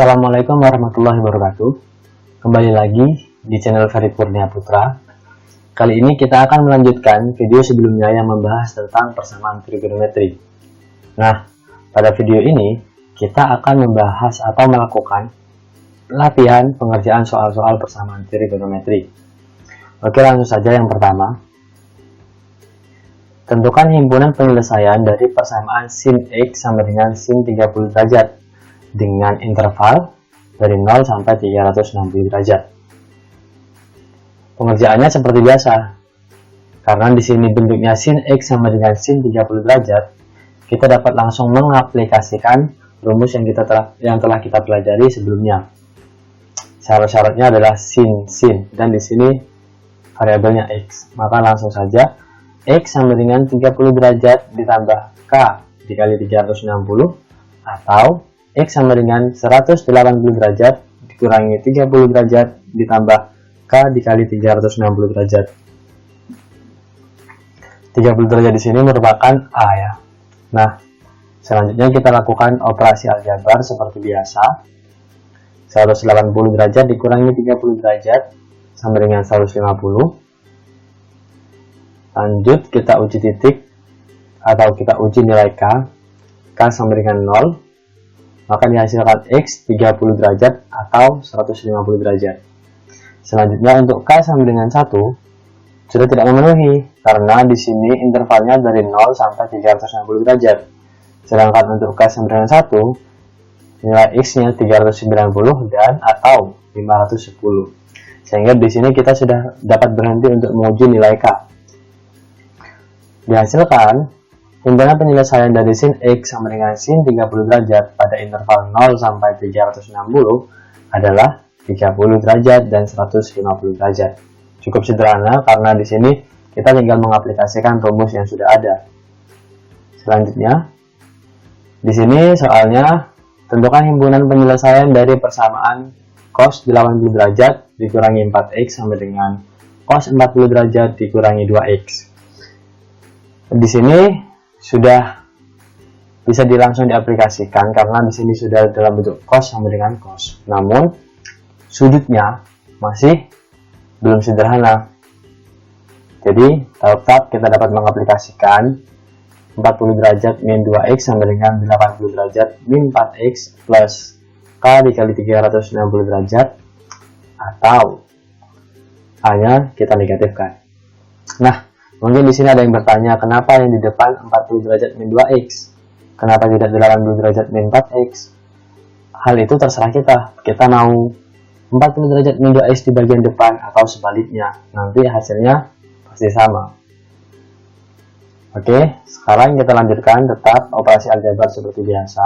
Assalamualaikum warahmatullahi wabarakatuh. Kembali lagi di channel Ferry Kurnia Putra. Kali ini kita akan melanjutkan video sebelumnya yang membahas tentang persamaan trigonometri. Nah, pada video ini kita akan membahas atau melakukan latihan pengerjaan soal-soal persamaan trigonometri. Oke, langsung saja yang pertama. Tentukan himpunan penyelesaian dari persamaan sin X sama dengan sin 30 derajat dengan interval dari 0 sampai 360 derajat. Pengerjaannya seperti biasa. Karena di sini bentuknya sin X sama dengan sin 30 derajat, kita dapat langsung mengaplikasikan rumus yang telah kita pelajari sebelumnya. Syarat-syaratnya adalah sin, dan di sini variabelnya X. Maka langsung saja X sama dengan 30 derajat ditambah K dikali 360 atau X sama dengan 180 derajat dikurangi 30 derajat ditambah K dikali 360 derajat. 30 derajat di sini merupakan A ya. Nah, selanjutnya kita lakukan operasi aljabar seperti biasa. 180 derajat dikurangi 30 derajat sama dengan 150. Lanjut kita uji titik atau kita uji nilai K. K sama dengan 0. Maka dihasilkan X 30 derajat atau 150 derajat. Selanjutnya untuk K sama dengan 1 sudah tidak memenuhi karena di sini intervalnya dari 0 sampai 360 derajat. Sedangkan untuk K sama dengan 1 nilai X-nya 390 dan atau 510. Sehingga di sini kita sudah dapat berhenti untuk menguji nilai K. Dihasilkan himpunan penyelesaian dari sin X sama dengan sin 30 derajat pada interval 0 sampai 360 adalah 30 derajat dan 150 derajat. Cukup sederhana karena di sini kita tinggal mengaplikasikan rumus yang sudah ada. Selanjutnya, di sini soalnya tentukan himpunan penyelesaian dari persamaan cos 80 derajat dikurangi 4x sama dengan cos 40 derajat dikurangi 2x. Di sini sudah bisa langsung diaplikasikan karena di sini sudah dalam bentuk cos sama dengan cos. Namun sudutnya masih belum sederhana. Jadi tahap-tahap kita dapat mengaplikasikan 40 derajat min 2x sama dengan 80 derajat min 4x plus k dikali 360 derajat atau A-nya kita negatifkan. Nah, mungkin di sini ada yang bertanya, kenapa yang di depan 40 derajat min 2x? Kenapa tidak 80 derajat min 4x? Hal itu terserah kita. Kita mau 40 derajat min 2x di bagian depan atau sebaliknya. Nanti hasilnya pasti sama. Oke, sekarang kita lanjutkan tetap operasi aljabar seperti biasa.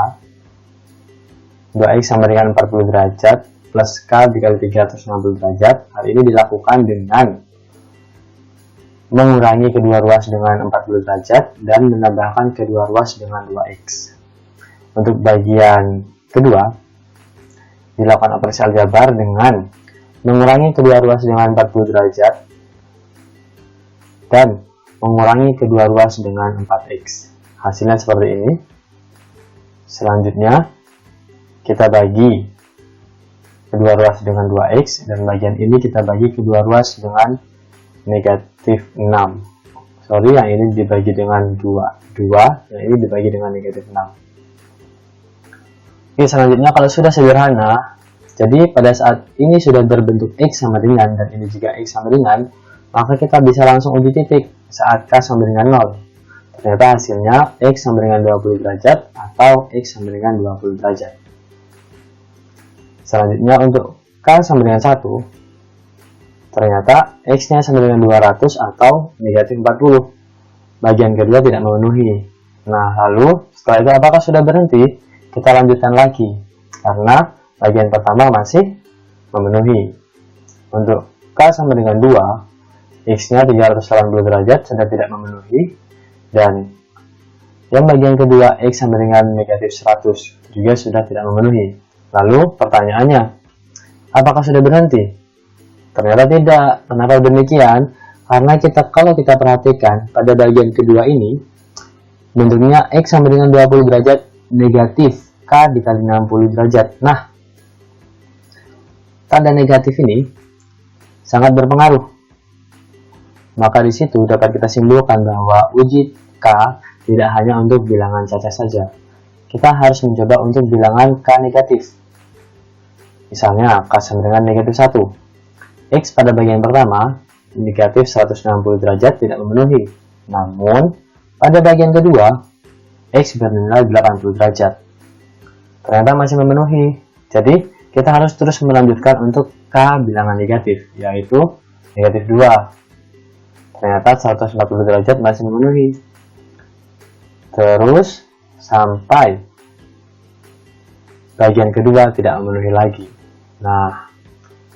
2x sama dengan 40 derajat plus k dikali 360 derajat. Hal ini dilakukan dengan mengurangi kedua ruas dengan 40 derajat dan menambahkan kedua ruas dengan 2x. Untuk bagian kedua, dilakukan operasi aljabar dengan mengurangi kedua ruas dengan 40 derajat dan mengurangi kedua ruas dengan 4x. Hasilnya seperti ini. Selanjutnya, kita bagi kedua ruas dengan 2x dan bagian ini kita bagi kedua ruas dengan negatif 6. Sorry, yang ini dibagi dengan 2, yang ini dibagi dengan negatif 6. Oke, selanjutnya kalau sudah sederhana, jadi pada saat ini sudah berbentuk X sama dengan dan ini juga X sama dengan, maka kita bisa langsung uji titik saat K sama dengan 0. Ternyata hasilnya X sama dengan 20 derajat atau X sama dengan 20 derajat. Selanjutnya untuk K sama dengan 1, ternyata X-nya sama dengan 200 atau negatif 40. Bagian kedua tidak memenuhi. Nah, lalu setelah itu apakah sudah berhenti? Kita lanjutkan lagi. Karena bagian pertama masih memenuhi. Untuk K sama dengan 2, X-nya 380 derajat sudah tidak memenuhi. Dan yang bagian kedua, X sama dengan negatif 100 juga sudah tidak memenuhi. Lalu pertanyaannya, apakah sudah berhenti? Ternyata tidak. Kenapa demikian? Karena kalau kita perhatikan pada bagian kedua ini, bentuknya X sama dengan 20 derajat negatif K dikali 60 derajat. Nah, tanda negatif ini sangat berpengaruh. Maka di situ dapat kita simpulkan bahwa uji K tidak hanya untuk bilangan cacat saja. Kita harus mencoba untuk bilangan K negatif. Misalnya K sama dengan negatif 1. X pada bagian pertama negatif 160 derajat tidak memenuhi. Namun pada bagian kedua X bernilai 80 derajat. Ternyata masih memenuhi. Jadi kita harus terus melanjutkan untuk K bilangan negatif, yaitu negatif 2. Ternyata 140 derajat masih memenuhi. Terus sampai bagian kedua tidak memenuhi lagi. Nah,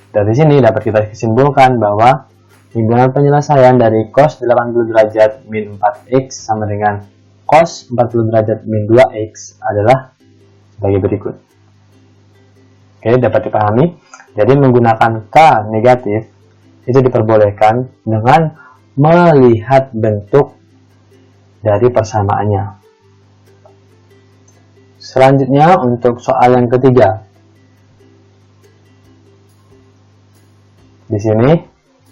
dari sini dapat kita simpulkan bahwa himpunan penyelesaian dari cos 80 derajat min 4x sama dengan cos 40 derajat min 2x adalah sebagai berikut. Oke, dapat dipahami. Jadi menggunakan K negatif itu diperbolehkan dengan melihat bentuk dari persamaannya. Selanjutnya untuk soal yang ketiga. Di sini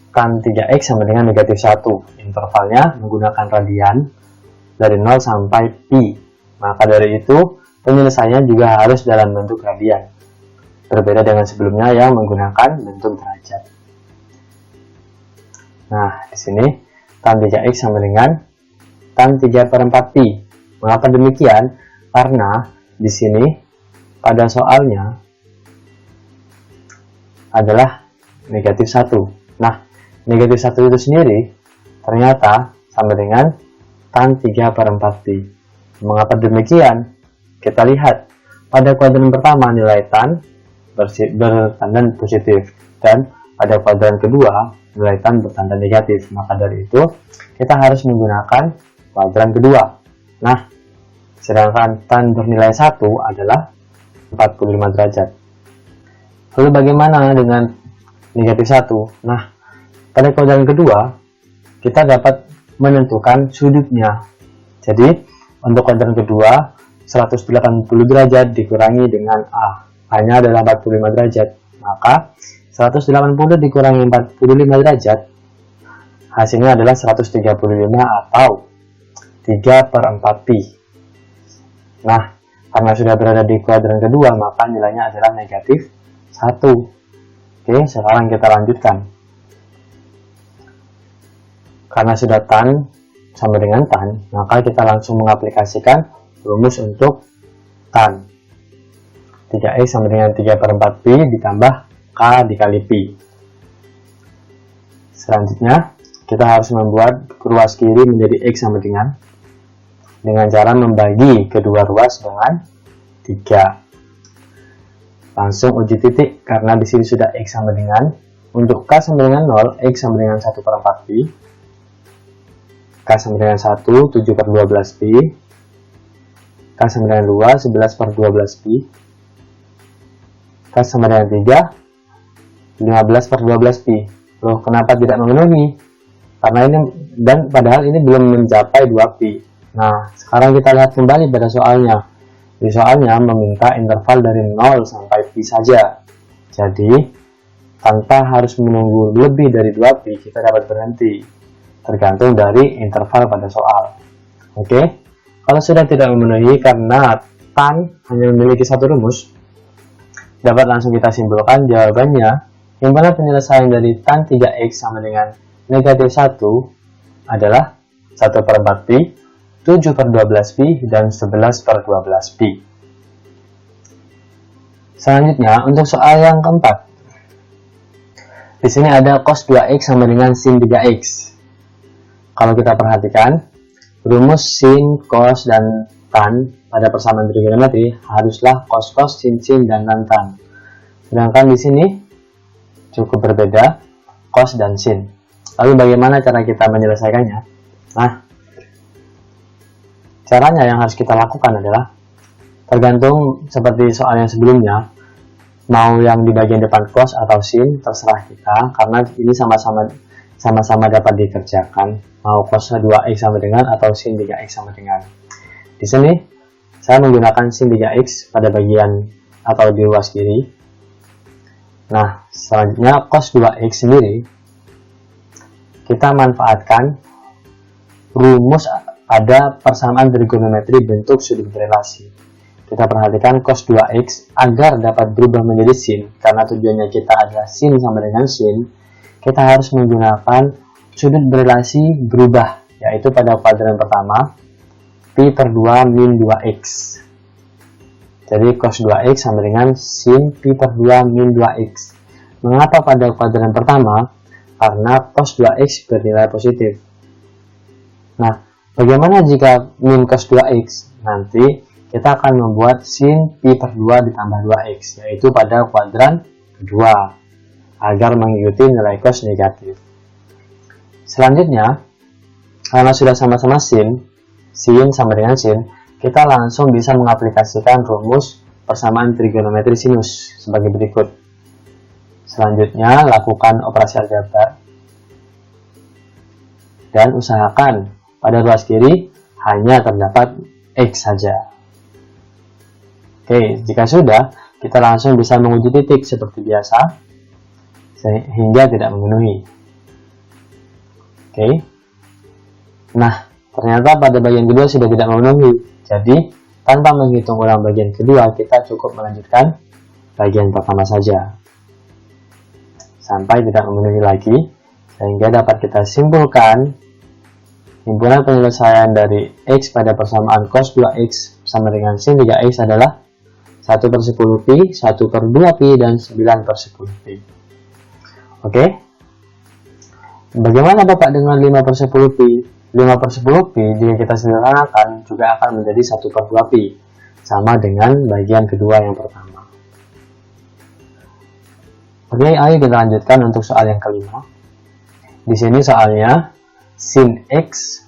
tan 3x sama dengan negatif 1. Intervalnya menggunakan radian dari 0 sampai pi. Maka dari itu penyelesaiannya juga harus dalam bentuk radian. Berbeda dengan sebelumnya yang menggunakan bentuk derajat. Nah, di sini tan 3x sama dengan tan 3/4 pi. Mengapa demikian? Karena di sini pada soalnya adalah negatif 1. Nah, negatif 1 itu sendiri ternyata sama dengan tan 3/4 pi. Mengapa demikian? Kita lihat pada kuadran pertama nilai tan bertanda positif dan pada kuadran kedua nilai tan bertanda negatif. Maka dari itu kita harus menggunakan kuadran kedua. Nah, sedangkan tan bernilai 1 adalah 45 derajat. Lalu bagaimana dengan negatif 1? Nah, pada kuadran kedua kita dapat menentukan sudutnya. Jadi untuk kuadran kedua 180 derajat dikurangi dengan A, A-nya adalah 45 derajat. Maka 180 dikurangi 45 derajat hasilnya adalah 135 atau 3/4 pi. Nah, karena sudah berada di kuadran kedua maka nilainya adalah negatif 1. Oke, sekarang kita lanjutkan. Karena sudah tan sama dengan tan, maka kita langsung mengaplikasikan rumus untuk tan. 3x sama dengan 3/4 pi ditambah k dikali pi. Selanjutnya, kita harus membuat ruas kiri menjadi x sama dengan cara membagi kedua ruas dengan 3. Langsung uji titik karena di sini sudah x sama dengan, untuk k sama dengan 0, x sama dengan 1/4 pi, k sama dengan 1, 7/12 pi, k sama dengan 2, 11/12 pi, k sama dengan 3, 15/12 pi. Loh, kenapa tidak memenuhi? Karena ini, dan padahal ini belum mencapai 2 pi. Nah, sekarang kita lihat kembali pada soalnya. Di soalnya meminta interval dari 0 sampai pi saja. Jadi, tanpa harus menunggu lebih dari 2 pi, kita dapat berhenti. Tergantung dari interval pada soal. Oke? Kalau sudah tidak memenuhi karena tan hanya memiliki satu rumus, dapat langsung kita simpulkan jawabannya. Himpunan penyelesaian dari tan 3x sama dengan negatif 1 adalah 1/4 pi, 7/12 pi, dan 11/12 pi. Selanjutnya, untuk soal yang keempat. Di sini ada cos 2x sama dengan sin 3x. Kalau kita perhatikan, rumus sin, cos, dan tan pada persamaan trigonometri haruslah cos, sin, dan tan. Sedangkan di sini cukup berbeda cos dan sin. Lalu bagaimana cara kita menyelesaikannya? Nah, caranya yang harus kita lakukan adalah tergantung seperti soal yang sebelumnya, mau yang di bagian depan cos atau sin terserah kita, karena ini sama-sama dapat dikerjakan, mau cos 2x sama dengan atau sin 3x sama dengan. Di sini saya menggunakan sin 3x pada bagian atau di ruas kiri. Nah, selanjutnya cos 2x sendiri, kita manfaatkan rumus pada persamaan trigonometri bentuk sudut berelasi. Kita perhatikan cos 2x agar dapat berubah menjadi sin, karena tujuannya kita adalah sin sama dengan sin, kita harus menggunakan sudut berelasi berubah, yaitu pada kuadran pertama, pi per 2 min 2x. Jadi cos 2x sama dengan sin pi per 2 min 2x. Mengapa pada kuadran pertama? Karena cos 2x bernilai positif. Nah, bagaimana jika min cos 2x? Nanti kita akan membuat sin pi per 2 ditambah 2x, yaitu pada kuadran kedua, agar mengikuti nilai cos negatif. Selanjutnya, karena sudah sama-sama sin sama dengan sin, kita langsung bisa mengaplikasikan rumus persamaan trigonometri sinus sebagai berikut. Selanjutnya, lakukan operasi aljabar dan usahakan pada ruas kiri hanya terdapat x saja. Oke, jika sudah, kita langsung bisa menguji titik seperti biasa sehingga tidak memenuhi. Oke. Nah, ternyata pada bagian kedua sudah tidak memenuhi. Jadi, tanpa menghitung ulang bagian kedua, kita cukup melanjutkan bagian pertama saja sampai tidak memenuhi lagi, sehingga dapat kita simpulkan himpunan penyelesaian dari x pada persamaan cos 2x sama dengan sin 3x adalah 1 per 10 pi, 1 per 2 pi, dan 9 per 10 pi. Oke. Bagaimana Bapak dengan 5 per 10 pi? 5 per 10 pi jika kita sederhanakan juga akan menjadi 1 per 2 pi, sama dengan bagian kedua yang pertama. Oke, ayo kita lanjutkan untuk soal yang kelima. Di sini soalnya sin x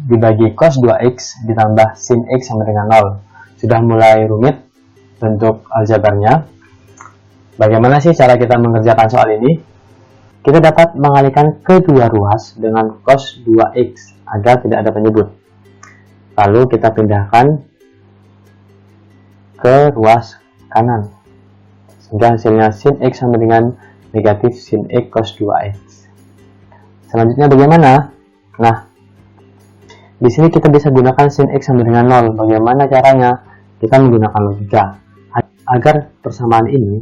dibagi cos 2x ditambah sin x sama dengan 0. Sudah mulai rumit bentuk aljabarnya. Bagaimana sih cara kita mengerjakan soal ini? Kita dapat mengalihkan kedua ruas dengan cos 2x agar tidak ada penyebut. Lalu kita pindahkan ke ruas kanan, sehingga hasilnya sin x sama dengan negatif sin x cos 2x. Selanjutnya bagaimana? Nah, di sini kita bisa gunakan sin x sama dengan 0. Bagaimana caranya? Kita menggunakan logika. Agar persamaan ini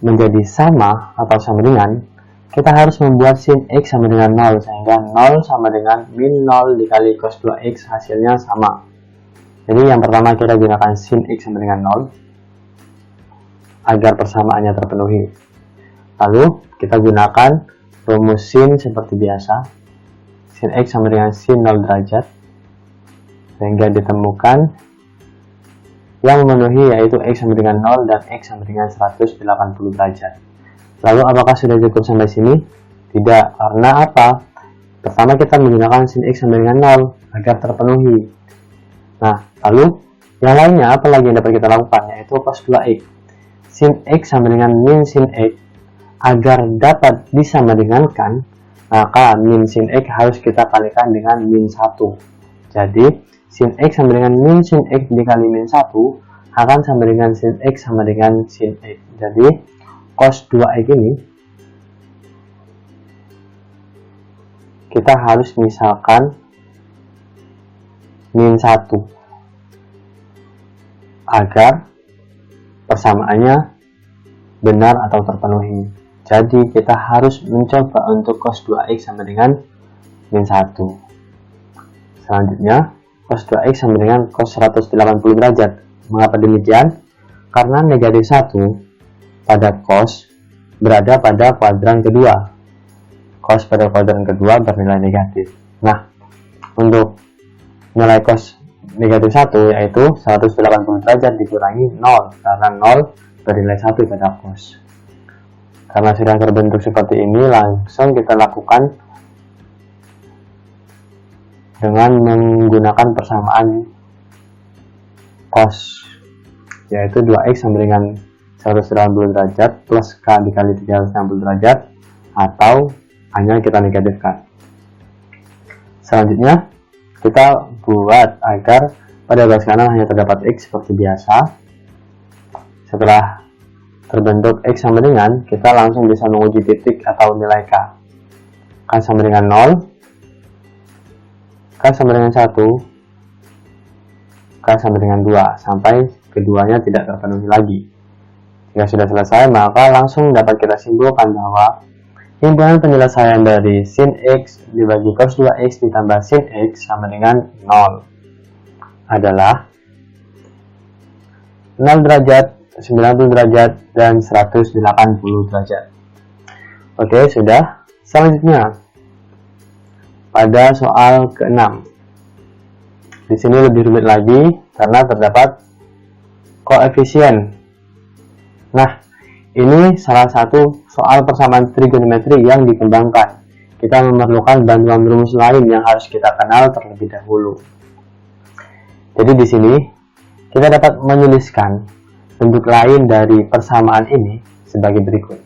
menjadi sama atau sama dengan, kita harus membuat sin x sama dengan 0, sehingga 0 sama dengan min 0 dikali cos 2x hasilnya sama. Jadi yang pertama kita gunakan sin x sama dengan 0 agar persamaannya terpenuhi. Lalu kita gunakan rumus sin seperti biasa. Sin x sama dengan sin 0 derajat, sehingga ditemukan yang memenuhi yaitu x sama dengan 0 dan x sama dengan 180 derajat. Lalu apakah sudah cukup sampai sini? Tidak, karena apa? Pertama kita menggunakan sin x sama dengan 0 agar terpenuhi. Nah, lalu yang lainnya apa lagi yang dapat kita lakukan? Yaitu cos 2x. Sin x sama dengan min sin x. Agar dapat disama dengankan, maka min sin x harus kita kalikan dengan min 1. Jadi sin x sama dengan min sin x dikali min 1 akan sama dengan sin x sama dengan sin x. Jadi cos 2x ini kita harus misalkan min 1 agar persamaannya benar atau terpenuhi. Jadi kita harus mencoba untuk cos 2x sama dengan min 1. Selanjutnya cos 2x sama dengan cos 180 derajat. Mengapa demikian? Karena negatif 1 pada cos berada pada kuadran kedua. Cos pada kuadran kedua bernilai negatif. Nah, untuk nilai cos negatif 1 yaitu 180 derajat dikurangi 0, karena 0 bernilai 1 pada cos. Karena sudah terbentuk seperti ini, langsung kita lakukan dengan menggunakan persamaan cos, yaitu 2x sama dengan 180 derajat plus k dikali 360 derajat, atau hanya kita negatifkan. Selanjutnya kita buat agar pada garis kanan hanya terdapat x seperti biasa. Setelah terbentuk X sama dengan, kita langsung bisa menguji titik atau nilai K. K sama dengan 0, K sama dengan 1, K sama dengan 2, sampai keduanya tidak terpenuhi lagi. Jika sudah selesai, maka langsung dapat kita simpulkan bahwa himpunan penyelesaian dari sin X dibagi cos 2X ditambah sin X sama dengan 0 adalah 0 derajat, 90 derajat, dan 180 derajat. Oke, sudah. Selanjutnya, pada soal ke-6. Di sini lebih rumit lagi karena terdapat koefisien. Nah, ini salah satu soal persamaan trigonometri yang dikembangkan. Kita memerlukan bantuan rumus lain yang harus kita kenal terlebih dahulu. Jadi di sini kita dapat menuliskan bentuk lain dari persamaan ini sebagai berikut.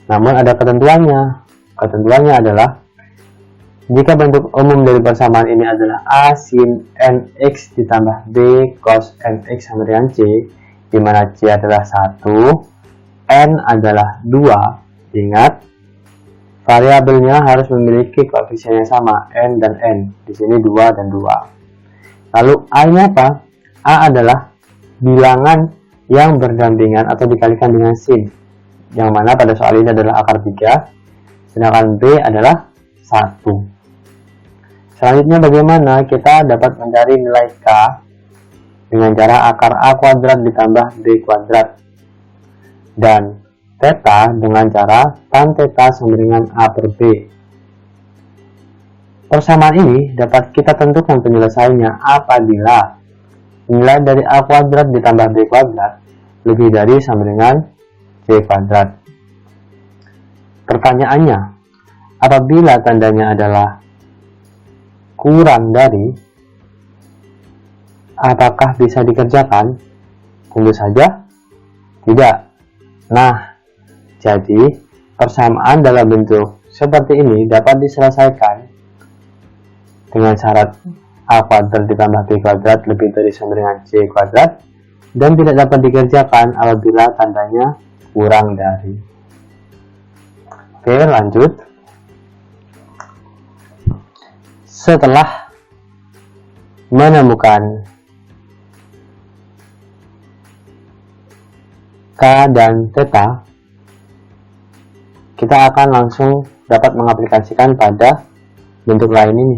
Namun ada ketentuannya. Ketentuannya adalah jika bentuk umum dari persamaan ini adalah A sin nx ditambah B cos nx sama dengan C, di mana C adalah 1, N adalah 2. Ingat, variabelnya harus memiliki koefisien yang sama, N dan N. Di sini 2 dan 2. Lalu A-nya apa? A adalah bilangan yang berdampingan atau dikalikan dengan sin, yang mana pada soal ini adalah akar 3, sedangkan B adalah 1. Selanjutnya bagaimana kita dapat mencari nilai K dengan cara akar A kuadrat ditambah B kuadrat, dan theta dengan cara tan theta sama dengan A per B. Persamaan ini dapat kita tentukan penyelesaiannya apabila nilai dari A kuadrat ditambah B kuadrat lebih dari sama dengan C kuadrat. Pertanyaannya, apabila tandanya adalah kurang dari, apakah bisa dikerjakan? Tentu saja tidak. Nah, jadi persamaan dalam bentuk seperti ini dapat diselesaikan dengan syarat A kuadrat ditambah B kuadrat lebih dari sama dengan C kuadrat, dan tidak dapat dikerjakan apabila tandanya kurang dari. Oke, lanjut. Setelah menemukan K dan theta, kita akan langsung dapat mengaplikasikan pada bentuk lain ini.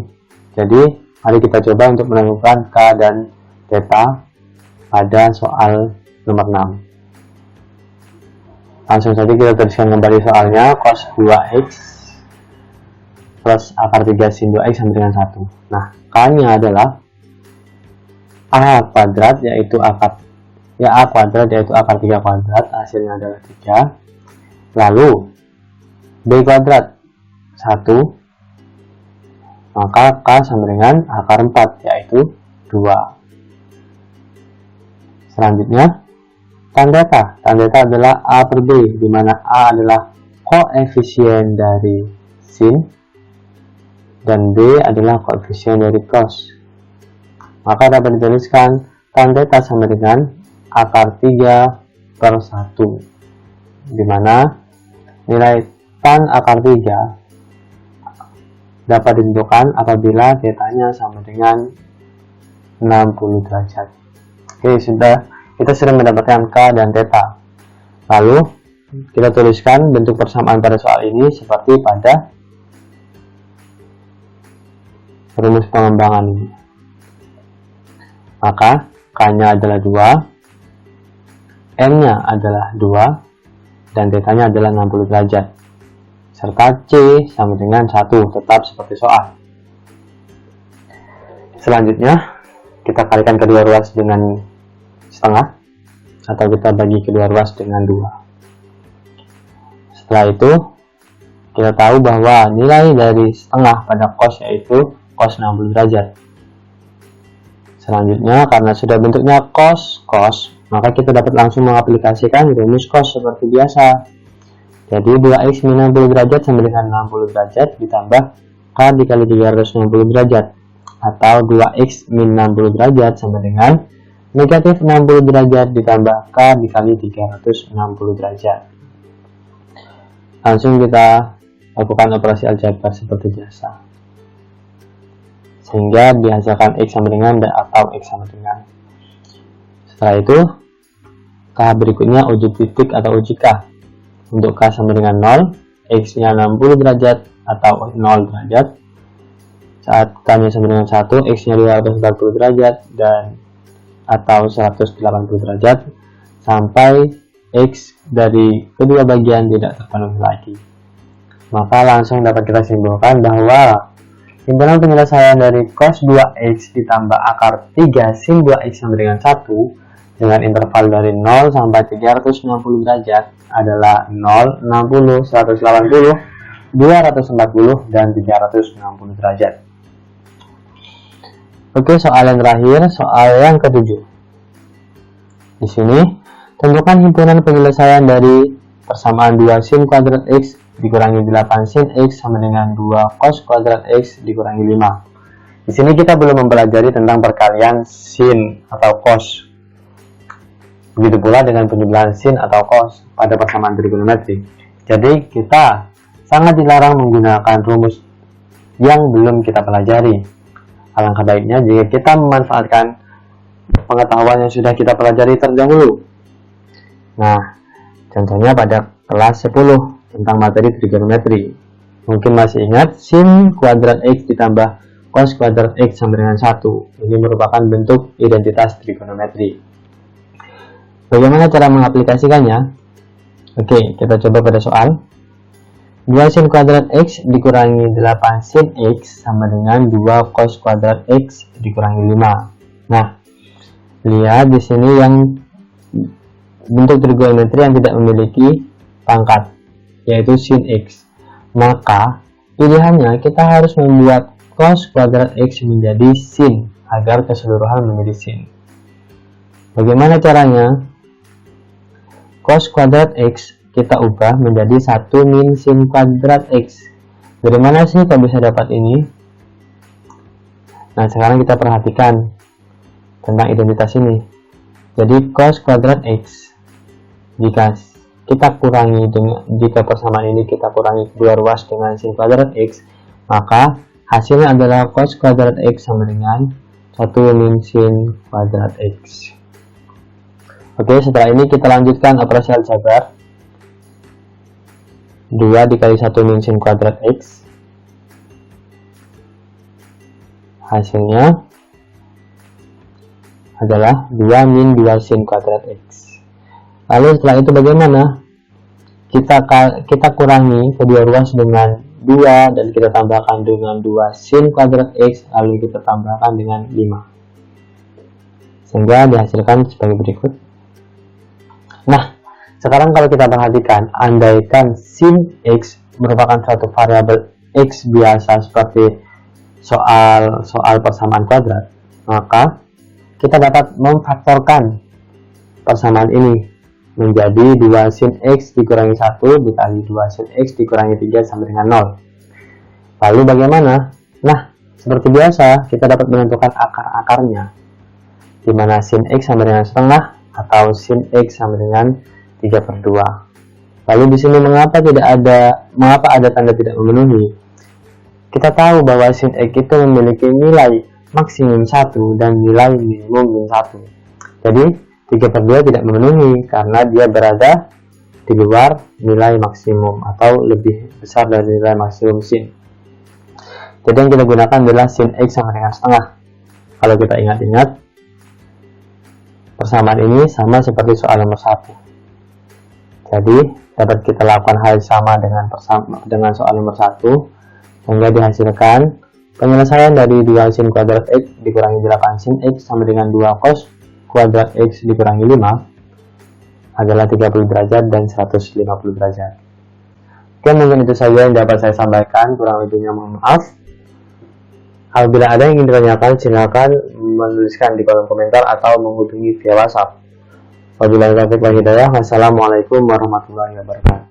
Jadi, mari kita coba untuk menemukan K dan theta pada soal nomor 6. Langsung saja kita tuliskan kembali soalnya. Cos 2x plus akar 3 sin 2x sama dengan 1. Nah, K-nya adalah A kuadrat yaitu akar A kuadrat yaitu akar 3 kuadrat, hasilnya adalah 3. Lalu B kuadrat 1, maka K sama dengan akar 4 yaitu 2. Selanjutnya tan theta. Tan theta adalah A per B, di mana A adalah koefisien dari sin dan B adalah koefisien dari cos. Maka dapat dituliskan tan theta sama dengan akar 3 per 1, di mana nilai tan akar 3 dapat ditentukan apabila θ-nya sama dengan 60 derajat. Oke, kita sudah mendapatkan K dan theta. Lalu kita tuliskan bentuk persamaan pada soal ini seperti pada rumus pengembangan ini. Maka K-nya adalah 2, N-nya adalah 2, dan θ-nya adalah 60 derajat. Serta C sama dengan 1, tetap seperti soal. Selanjutnya, kita kalikan kedua ruas dengan setengah, atau kita bagi kedua ruas dengan 2. Setelah itu, kita tahu bahwa nilai dari setengah pada cos yaitu cos 60 derajat. Selanjutnya, karena sudah bentuknya cos, maka kita dapat langsung mengaplikasikan rumus cos seperti biasa. Jadi 2x min 60 derajat sama dengan 60 derajat ditambah K dikali 360 derajat, atau 2x min 60 derajat sama dengan negatif 60 derajat ditambah K dikali 360 derajat. Langsung kita lakukan operasi aljabar seperti biasa, sehingga dihasilkan X sama dengan atau X sama dengan. Setelah itu K berikutnya uji titik atau uji K. Untuk K sama dengan 0, X nya 60 derajat atau 0 derajat. Saat K nya sama dengan 1, X nya 240 derajat dan atau 180 derajat, sampai X dari kedua bagian tidak terpenuhi lagi. Maka langsung dapat kita simpulkan bahwa himpunan penyelesaian dari cos 2x ditambah akar 3 sin 2x sama dengan 1 dengan interval dari 0 sampai 360 derajat adalah 0, 60, 180, 240, dan 360 derajat. Oke, soal yang terakhir, soal yang ketujuh. Di sini, tentukan himpunan penyelesaian dari persamaan 2 sin kuadrat x dikurangi 8 sin x sama dengan 2 cos kuadrat x dikurangi 5. Di sini kita belum mempelajari tentang perkalian sin atau cos. Begitu pula dengan penyebelahan sin atau cos pada persamaan trigonometri. Jadi kita sangat dilarang menggunakan rumus yang belum kita pelajari. Alangkah baiknya jika kita memanfaatkan pengetahuan yang sudah kita pelajari terdahulu. Nah, contohnya pada kelas 10 tentang materi trigonometri. Mungkin masih ingat sin kuadrat x ditambah cos kuadrat x sama dengan 1. Ini merupakan bentuk identitas trigonometri. Bagaimana cara mengaplikasikannya? Oke, kita coba pada soal. 2 sin kuadrat x dikurangi 8 sin x sama dengan 2 cos kuadrat x dikurangi 5. Nah, lihat di sini yang bentuk trigonometri yang tidak memiliki pangkat, yaitu sin x. Maka pilihannya kita harus membuat cos kuadrat x menjadi sin agar keseluruhan menjadi sin. Bagaimana caranya? Cos kuadrat x kita ubah menjadi 1 min sin kuadrat x. Dari mana sih kita bisa dapat ini? Nah, sekarang kita perhatikan tentang identitas ini. Jadi cos kuadrat x, jika kita kurangi dengan, jika persamaan ini kita kurangi kedua ruas dengan sin kuadrat x, maka hasilnya adalah cos kuadrat x sama dengan 1 min sin kuadrat x. Oke, setelah ini kita lanjutkan operasi aljabar. 2 dikali 1 min sin kuadrat x. Hasilnya adalah 2 min 2 sin kuadrat x. Lalu setelah itu bagaimana? Kita kurangi kedua ruas dengan 2 dan kita tambahkan dengan 2 sin kuadrat x, lalu kita tambahkan dengan 5. Sehingga dihasilkan sebagai berikut. Nah, sekarang kalau kita perhatikan, andaikan sin x merupakan suatu variabel x biasa seperti soal persamaan kuadrat, maka kita dapat memfaktorkan persamaan ini menjadi 2 sin x dikurangi 1 dikali 2 sin x dikurangi 3 sama dengan 0. Lalu bagaimana? Nah, seperti biasa, kita dapat menentukan akar-akarnya, di mana sin x sama dengan setengah atau sin x sama dengan 3/2. Lalu di sini mengapa ada tanda tidak memenuhi? Kita tahu bahwa sin x itu memiliki nilai maksimum 1 dan nilai minimum 1. Jadi 3/2 tidak memenuhi karena dia berada di luar nilai maksimum atau lebih besar dari nilai maksimum sin. Jadi yang kita gunakan adalah sin x sama dengan setengah. Kalau kita ingat-ingat, persamaan ini sama seperti soal nomor 1. Jadi dapat kita lakukan hal sama dengan soal nomor 1, sehingga dihasilkan penyelesaian dari 2 sin kuadrat x dikurangi 8 sin x sama dengan 2 cos kuadrat x dikurangi 5 adalah 30 derajat dan 150 derajat. Oke, mungkin itu saja yang dapat saya sampaikan, kurang lebihnya mohon maaf. Apabila ada yang ingin ditanyakan, silakan menuliskan di kolom komentar atau menghubungi via WhatsApp. Wabillahi taufiq wal hidayah. Wassalamualaikum warahmatullahi wabarakatuh.